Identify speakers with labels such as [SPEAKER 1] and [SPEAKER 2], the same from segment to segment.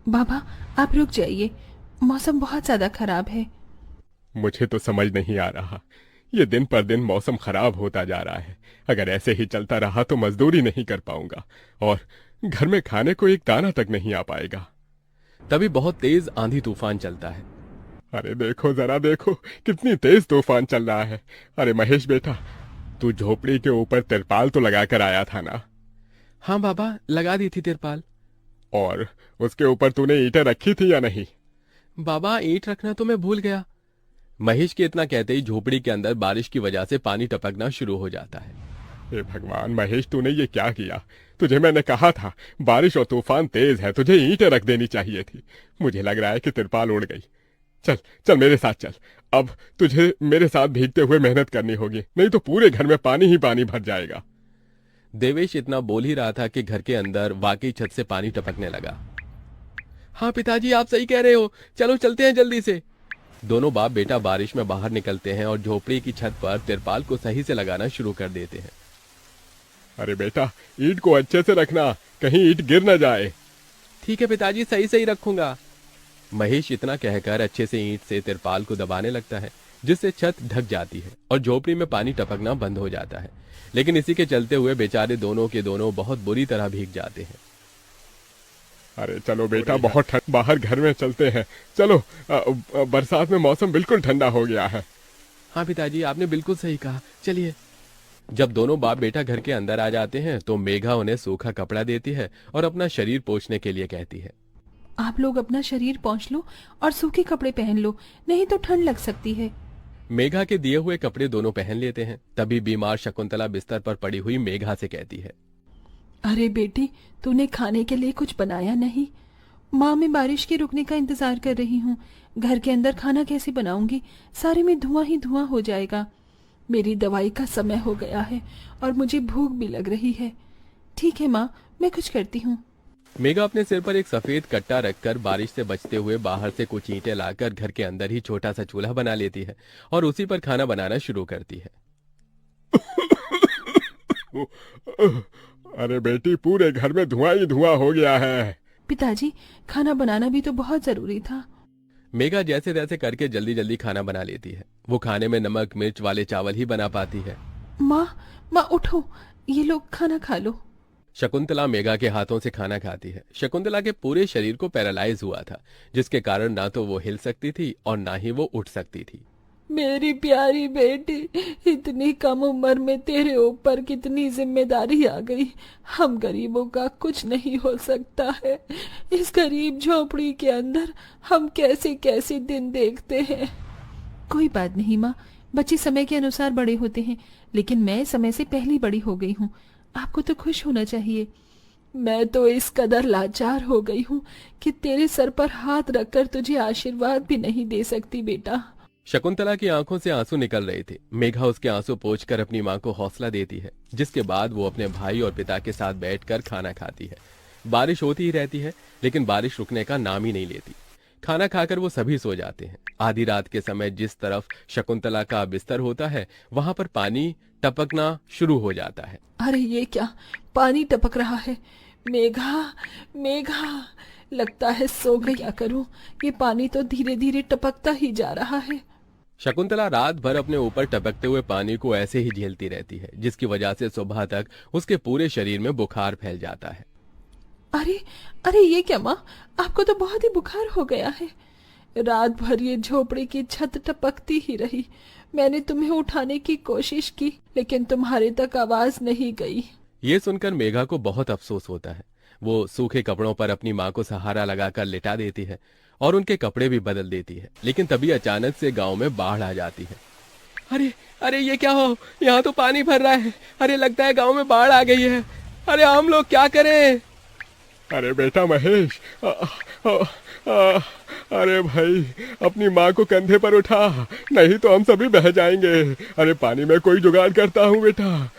[SPEAKER 1] बाबा, आप रुक जाइए, मौसम बहुत ज्यादा खराब है।
[SPEAKER 2] मुझे तो समझ नहीं आ रहा, ये दिन पर दिन मौसम खराब होता जा रहा है। अगर ऐसे ही चलता रहा तो मजदूरी नहीं कर पाऊंगा और घर में खाने को एक दाना तक नहीं आ पाएगा।
[SPEAKER 3] तभी बहुत तेज आंधी तूफान चलता है।
[SPEAKER 2] अरे देखो जरा देखो, कितनी तेज तूफान चल रहा है। अरे महेश बेटा, तू झोपड़ी के ऊपर तिरपाल तो लगा कर आया था ना?
[SPEAKER 3] हाँ बाबा, लगा दी थी तिरपाल।
[SPEAKER 2] और उसके ऊपर तूने ईंटें रखी थी या नहीं?
[SPEAKER 3] बाबा, ईंट रखना तो मैं भूल गया। महेश के इतना कहते ही झोपड़ी के अंदर बारिश की वजह से पानी टपकना शुरू हो जाता है।
[SPEAKER 2] हे भगवान महेश, तूने ये क्या किया? तुझे मैंने कहा था बारिश और तूफान तेज है, तुझे ईंटें रख देनी चाहिए थी। मुझे लग रहा है कि तिरपाल उड़ गई। चल चल मेरे साथ चल। अब तुझे मेरे साथ भीगते हुए मेहनत करनी होगी, नहीं तो पूरे घर में पानी ही पानी भर जाएगा।
[SPEAKER 3] देवेश इतना बोल ही रहा था कि घर के अंदर वाकई छत से पानी टपकने लगा। हाँ पिताजी, आप सही कह रहे हो, चलो चलते हैं जल्दी से। दोनों बाप बेटा बारिश में बाहर निकलते हैं और झोपड़ी की छत पर तिरपाल को सही से लगाना शुरू कर देते हैं।
[SPEAKER 2] अरे बेटा, ईंट को अच्छे से रखना, कहीं ईंट गिर न जाए।
[SPEAKER 3] ठीक है पिताजी, सही सही रखूंगा। महेश इतना कहकर अच्छे से ईंट से तिरपाल को दबाने लगता है, जिससे छत ढक जाती है और झोपड़ी में पानी टपकना बंद हो जाता है। लेकिन इसी के चलते हुए बेचारे दोनों के दोनों बहुत बुरी तरह भीग जाते हैं।
[SPEAKER 2] अरे चलो बेटा, बहुत ठंड, बाहर घर में चलते हैं। चलो, बरसात में मौसम बिल्कुल ठंडा हो गया है।
[SPEAKER 3] हाँ पिताजी, आपने बिल्कुल सही कहा, चलिए। जब दोनों बाप बेटा घर के अंदर आ जाते हैं तो मेघा उन्हें सूखा कपड़ा देती है और अपना शरीर पोंछने के लिए कहती है।
[SPEAKER 1] आप लोग अपना शरीर पोंछ लो और सूखे कपड़े पहन लो, नहीं तो ठंड लग सकती है।
[SPEAKER 3] मेघा के दिए हुए कपड़े दोनों पहन लेते हैं। तभी बीमार शकुंतला बिस्तर पर पड़ी हुई मेघा से कहती है।
[SPEAKER 1] अरे बेटी, तूने खाने के लिए कुछ बनाया नहीं? माँ, मैं बारिश के रुकने का इंतजार कर रही हूँ। घर के अंदर खाना कैसे बनाऊंगी? सारे में धुआं ही धुआं हो जाएगा। मेरी दवाई का समय हो गया है और मुझे भूख भी लग रही है। ठीक है माँ, मैं कुछ करती हूँ।
[SPEAKER 3] मेघा अपने सिर पर एक सफेद कट्टा रखकर बारिश से बचते हुए बाहर से कुछ ईंटें लाकर घर के अंदर ही छोटा सा चूल्हा बना लेती है और उसी पर खाना बनाना शुरू करती है।
[SPEAKER 2] अरे बेटी, पूरे घर में धुआं ही धुआं हो गया है।
[SPEAKER 1] पिताजी, खाना बनाना भी तो बहुत जरूरी था।
[SPEAKER 3] मेघा जैसे तैसे करके जल्दी जल्दी खाना बना लेती है। वो खाने में नमक मिर्च वाले चावल ही बना पाती है।
[SPEAKER 1] माँ, माँ उठो, ये लोग खाना खा लो।
[SPEAKER 3] शकुंतला मेघा के हाथों से खाना खाती है। शकुंतला के पूरे शरीर को पैरालाइज हुआ था, जिसके कारण ना तो वो हिल सकती थी और ना ही वो उठ सकती थी।
[SPEAKER 1] मेरी प्यारी बेटी, इतनी कम उम्र में तेरे ऊपर कितनी जिम्मेदारी आ गई। हम गरीबों का कुछ नहीं हो सकता है। इस गरीब झोपड़ी के अंदर हम कैसे कैसे दिन देखते हैं। कोई बात नहीं माँ, बच्चे समय के अनुसार बड़े होते हैं, लेकिन मैं समय से पहले बड़ी हो गई हूँ। आपको तो खुश होना चाहिए। मैं तो इस कदर लाचार हो गई हूँ कि तेरे सर पर हाथ रखकर तुझे आशीर्वाद भी नहीं दे सकती बेटा।
[SPEAKER 3] शकुंतला की आंखों से आंसू निकल रहे थे। मेघा उसके आंसू पोंछकर अपनी मां को हौसला देती है, जिसके बाद वो अपने भाई और पिता के साथ बैठकर खाना खाती है। बारिश होती ही रहती है, लेकिन बारिश रुकने का नाम ही नहीं लेती। खाना खाकर वो सभी सो जाते हैं। आधी रात के समय जिस तरफ शकुंतला का बिस्तर होता है, वहां पर पानी टपकना शुरू हो जाता है।
[SPEAKER 1] अरे ये क्या, पानी टपक रहा है। मेघा, मेघा, लगता है सो गया करूं। ये पानी तो धीरे धीरे टपकता ही जा रहा है।
[SPEAKER 3] शकुंतला रात भर अपने ऊपर टपकते हुए पानी को ऐसे ही झेलती रहती है, जिसकी वजह से सुबह तक उसके पूरे शरीर में बुखार फैल जाता है।
[SPEAKER 1] अरे, अरे ये क्या माँ, आपको तो बहुत ही बुखार हो गया है। रात भर ये झोपड़ी की छत टपकती ही रही। मैंने तुम्हें उठाने की कोशिश की, लेकिन तुम्हारे तक आवाज नहीं गई।
[SPEAKER 3] ये सुनकर मेघा को बहुत अफसोस होता है। वो सूखे कपड़ों पर अपनी मां को सहारा लगाकर लिटा देती है और उनके कपड़े भी बदल देती है। लेकिन तभी अचानक से गांव में बाढ़ आ जाती है। अरे अरे ये क्या हो, यहाँ तो पानी भर रहा है। अरे लगता है गांव में बाढ़ आ गई है। अरे हम लोग क्या करें?
[SPEAKER 2] अरे बेटा महेश, अरे भाई, अपनी माँ को कंधे पर उठा, नहीं तो हम सभी बह जाएंगे। अरे पानी में कोई जुगाड़ करता हूँ बेटा।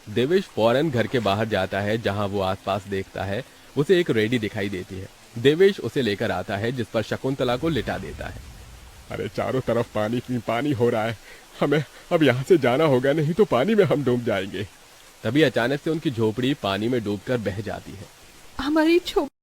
[SPEAKER 3] देवेश फौरन घर के बाहर जाता है। जहां वो आसपास देखता है, उसे एक रेडी दिखाई देती है। देवेश उसे लेकर आता है, जिस पर शकुंतला को लिटा देता है।
[SPEAKER 2] अरे चारों तरफ पानी ही पानी हो रहा है, हमें अब यहाँ से जाना होगा, नहीं तो पानी में हम डूब जाएंगे।
[SPEAKER 3] तभी अचानक से उनकी झोपड़ी पानी में डूबकर बह जाती है।
[SPEAKER 1] हमारी झोपड़ी